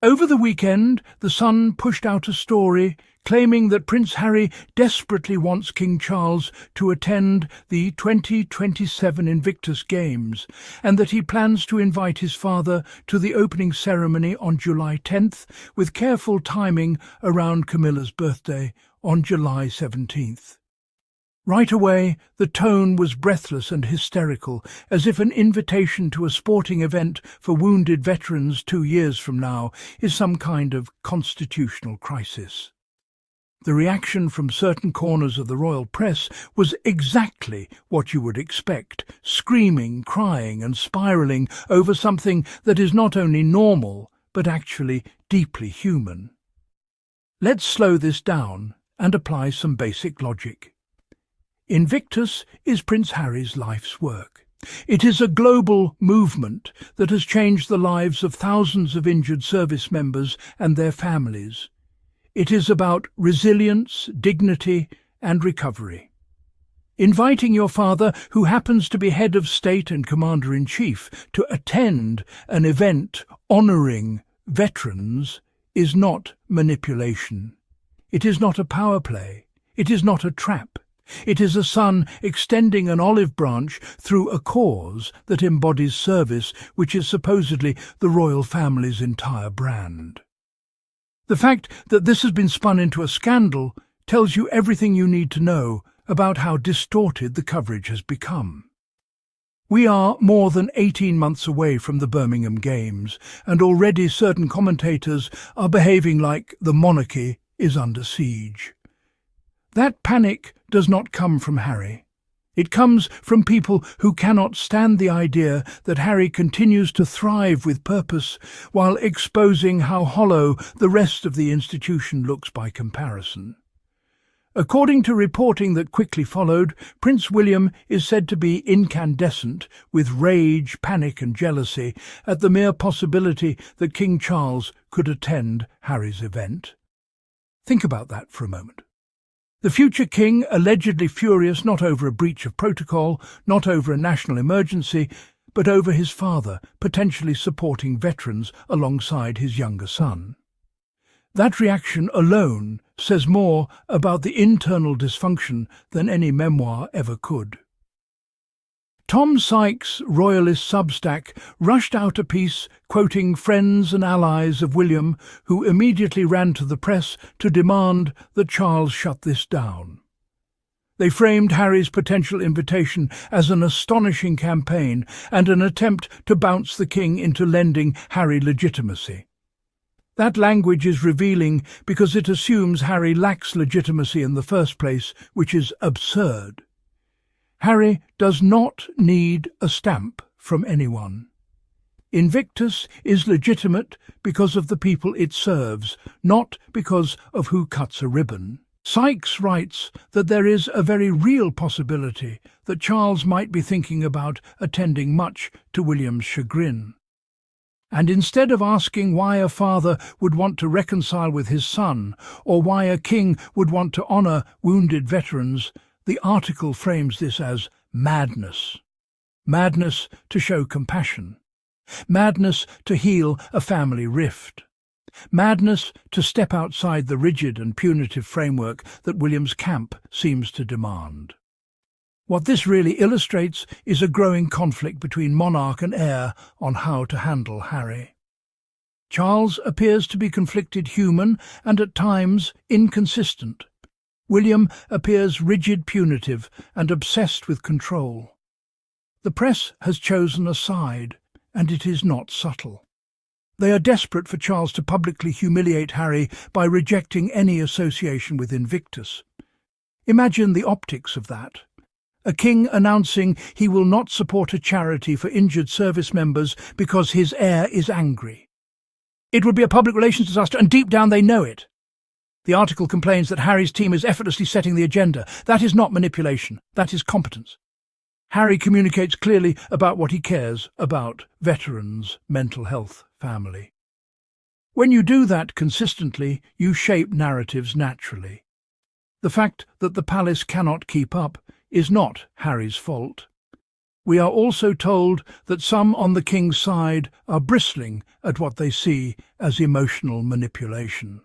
Over the weekend, The Sun pushed out a story claiming that Prince Harry desperately wants King Charles to attend the 2027 Invictus Games, and that he plans to invite his father to the opening ceremony on July 10th, with careful timing around Camilla's birthday on July 17th. Right away, the tone was breathless and hysterical, as if an invitation to a sporting event for wounded veterans 2 years from now is some kind of constitutional crisis. The reaction from certain corners of the royal press was exactly what you would expect, screaming, crying and spiralling over something that is not only normal, but actually deeply human. Let's slow this down and apply some basic logic. Invictus is Prince Harry's life's work. It is a global movement that has changed the lives of thousands of injured service members and their families. It is about resilience, dignity, and recovery. Inviting your father, who happens to be head of state and commander-in-chief, to attend an event honouring veterans is not manipulation. It is not a power play. It is not a trap. It is a son extending an olive branch through a cause that embodies service, which is supposedly the royal family's entire brand. The fact that this has been spun into a scandal tells you everything you need to know about how distorted the coverage has become. We are more than 18 months away from the Birmingham Games, and already certain commentators are behaving like the monarchy is under siege. That panic does not come from Harry. It comes from people who cannot stand the idea that Harry continues to thrive with purpose while exposing how hollow the rest of the institution looks by comparison. According to reporting that quickly followed, Prince William is said to be incandescent with rage, panic and jealousy at the mere possibility that King Charles could attend Harry's event. Think about that for a moment. The future king allegedly furious not over a breach of protocol, not over a national emergency, but over his father potentially supporting veterans alongside his younger son. That reaction alone says more about the internal dysfunction than any memoir ever could. Tom Sykes' royalist Substack rushed out a piece quoting friends and allies of William, who immediately ran to the press to demand that Charles shut this down. They framed Harry's potential invitation as an astonishing campaign and an attempt to bounce the king into lending Harry legitimacy. That language is revealing because it assumes Harry lacks legitimacy in the first place, which is absurd. Harry does not need a stamp from anyone. Invictus is legitimate because of the people it serves, not because of who cuts a ribbon. Sykes writes that there is a very real possibility that Charles might be thinking about attending, much to William's chagrin. And instead of asking why a father would want to reconcile with his son, or why a king would want to honour wounded veterans, the article frames this as madness. Madness to show compassion. Madness to heal a family rift. Madness to step outside the rigid and punitive framework that William's camp seems to demand. What this really illustrates is a growing conflict between monarch and heir on how to handle Harry. Charles appears to be conflicted, human, and at times inconsistent. William appears rigid, punitive, and obsessed with control. The press has chosen a side, and it is not subtle. They are desperate for Charles to publicly humiliate Harry by rejecting any association with Invictus. Imagine the optics of that. A king announcing he will not support a charity for injured service members because his heir is angry. It would be a public relations disaster, and deep down they know it. The article complains that Harry's team is effortlessly setting the agenda. That is not manipulation. That is competence. Harry communicates clearly about what he cares about: veterans, mental health, family. When you do that consistently, you shape narratives naturally. The fact that the palace cannot keep up is not Harry's fault. We are also told that some on the king's side are bristling at what they see as emotional manipulation.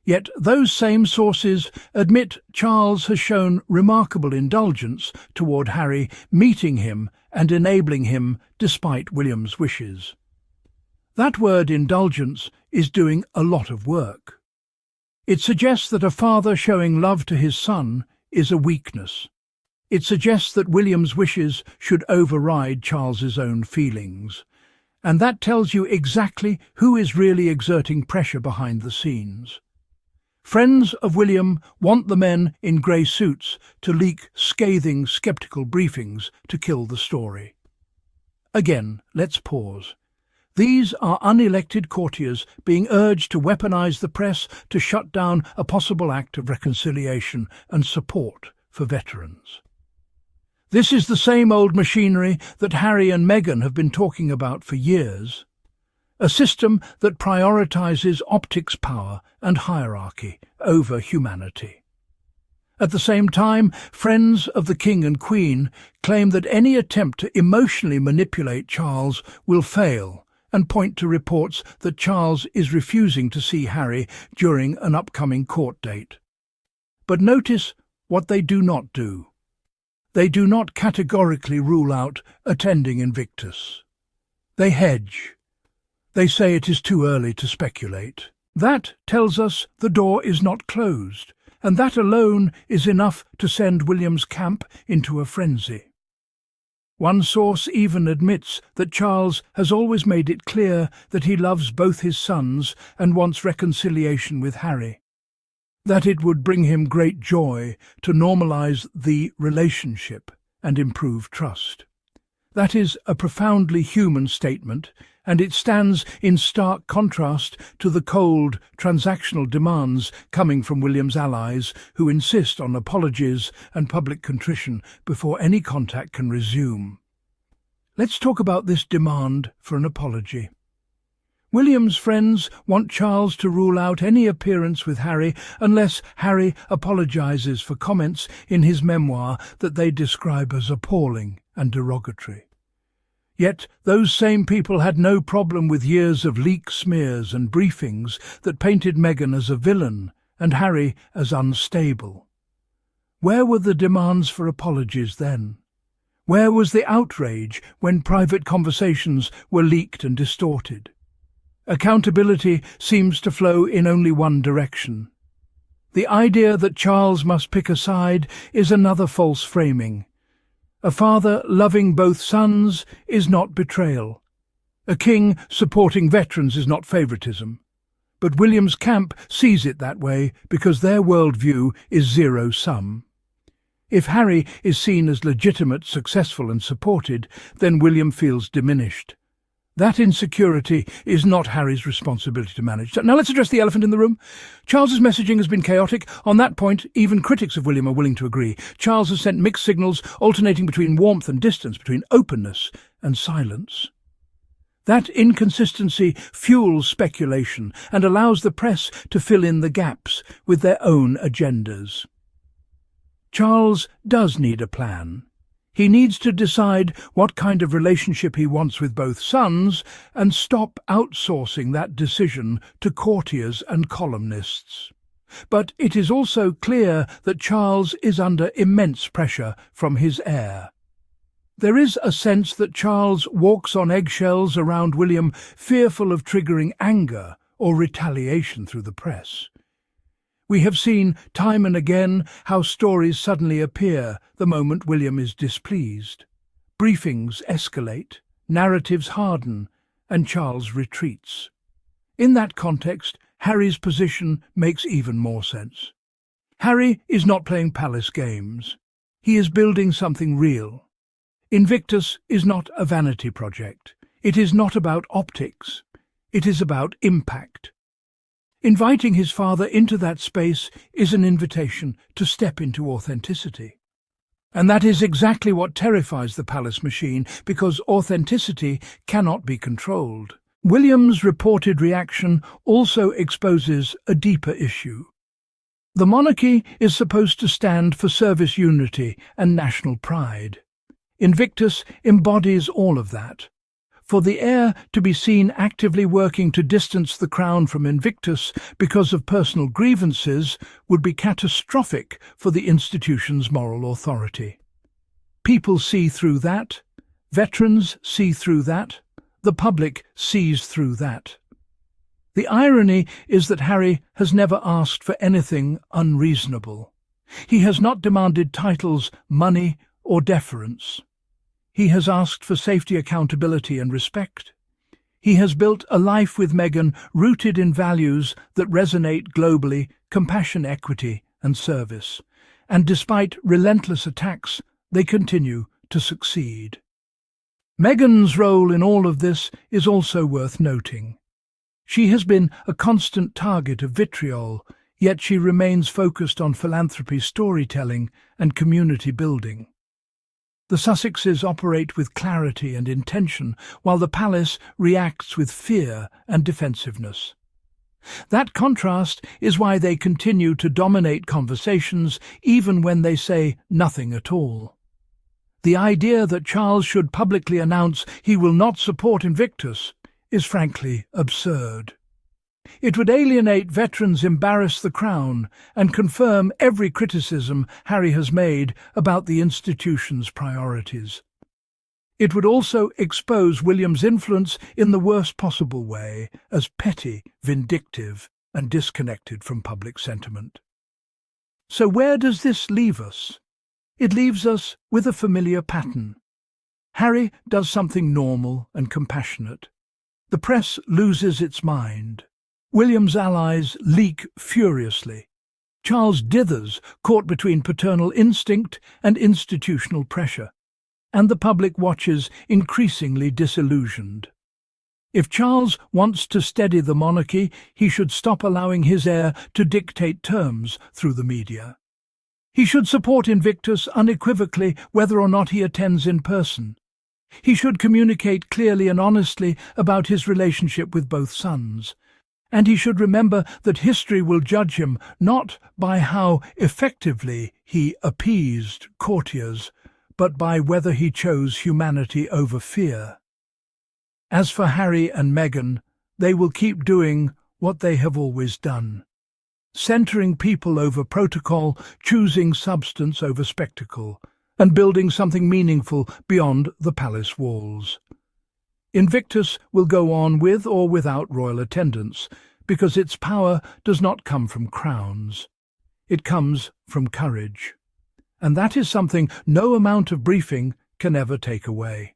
Yet those same sources admit Charles has shown remarkable indulgence toward Harry, meeting him and enabling him despite William's wishes. That word indulgence is doing a lot of work. It suggests that a father showing love to his son is a weakness. It suggests that William's wishes should override Charles's own feelings. And that tells you exactly who is really exerting pressure behind the scenes. Friends of William want the men in grey suits to leak scathing, sceptical briefings to kill the story. Again, let's pause. These are unelected courtiers being urged to weaponize the press to shut down a possible act of reconciliation and support for veterans. This is the same old machinery that Harry and Meghan have been talking about for years. A system that prioritizes optics power and hierarchy over humanity. At the same time, friends of the King and Queen claim that any attempt to emotionally manipulate Charles will fail and point to reports that Charles is refusing to see Harry during an upcoming court date. But notice what they do not do. They do not categorically rule out attending Invictus. They hedge. They say it is too early to speculate. That tells us the door is not closed, and that alone is enough to send William's camp into a frenzy. One source even admits that Charles has always made it clear that he loves both his sons and wants reconciliation with Harry, that it would bring him great joy to normalize the relationship and improve trust. That is a profoundly human statement, and it stands in stark contrast to the cold, transactional demands coming from William's allies, who insist on apologies and public contrition before any contact can resume. Let's talk about this demand for an apology. William's friends want Charles to rule out any appearance with Harry unless Harry apologizes for comments in his memoir that they describe as appalling and derogatory. Yet those same people had no problem with years of leak smears and briefings that painted Meghan as a villain and Harry as unstable. Where were the demands for apologies then? Where was the outrage when private conversations were leaked and distorted? Accountability seems to flow in only one direction. The idea that Charles must pick a side is another false framing. A father loving both sons is not betrayal. A king supporting veterans is not favouritism. But William's camp sees it that way because their worldview is zero-sum. If Harry is seen as legitimate, successful and supported, then William feels diminished. That insecurity is not Harry's responsibility to manage. Now let's address the elephant in the room. Charles's messaging has been chaotic. On that point, even critics of William are willing to agree. Charles has sent mixed signals, alternating between warmth and distance, between openness and silence. That inconsistency fuels speculation and allows the press to fill in the gaps with their own agendas. Charles does need a plan. He needs to decide what kind of relationship he wants with both sons and stop outsourcing that decision to courtiers and columnists. But it is also clear that Charles is under immense pressure from his heir. There is a sense that Charles walks on eggshells around William, fearful of triggering anger or retaliation through the press. We have seen time and again how stories suddenly appear the moment William is displeased. Briefings escalate, narratives harden, and Charles retreats. In that context, Harry's position makes even more sense. Harry is not playing palace games. He is building something real. Invictus is not a vanity project. It is not about optics. It is about impact. Inviting his father into that space is an invitation to step into authenticity. And that is exactly what terrifies the palace machine, because authenticity cannot be controlled. William's reported reaction also exposes a deeper issue. The monarchy is supposed to stand for service unity and national pride. Invictus embodies all of that. For the heir to be seen actively working to distance the crown from Invictus because of personal grievances would be catastrophic for the institution's moral authority. People see through that, veterans see through that, the public sees through that. The irony is that Harry has never asked for anything unreasonable. He has not demanded titles, money, or deference. He has asked for safety, accountability, and respect. He has built a life with Meghan rooted in values that resonate globally: compassion, equity, and service. And despite relentless attacks, they continue to succeed. Meghan's role in all of this is also worth noting. She has been a constant target of vitriol, yet she remains focused on philanthropy, storytelling, and community building. The Sussexes operate with clarity and intention, while the palace reacts with fear and defensiveness. That contrast is why they continue to dominate conversations, even when they say nothing at all. The idea that Charles should publicly announce he will not support Invictus is frankly absurd. It would alienate veterans, embarrass the crown, and confirm every criticism Harry has made about the institution's priorities. It would also expose William's influence in the worst possible way as petty, vindictive, and disconnected from public sentiment. So where does this leave us? It leaves us with a familiar pattern. Harry does something normal and compassionate. The press loses its mind. William's allies leak furiously. Charles dithers, caught between paternal instinct and institutional pressure. And the public watches, increasingly disillusioned. If Charles wants to steady the monarchy, he should stop allowing his heir to dictate terms through the media. He should support Invictus unequivocally whether or not he attends in person. He should communicate clearly and honestly about his relationship with both sons. And he should remember that history will judge him not by how effectively he appeased courtiers, but by whether he chose humanity over fear. As for Harry and Meghan, they will keep doing what they have always done. Centering people over protocol, choosing substance over spectacle, and building something meaningful beyond the palace walls. Invictus will go on with or without royal attendance, because its power does not come from crowns. It comes from courage. And that is something no amount of briefing can ever take away.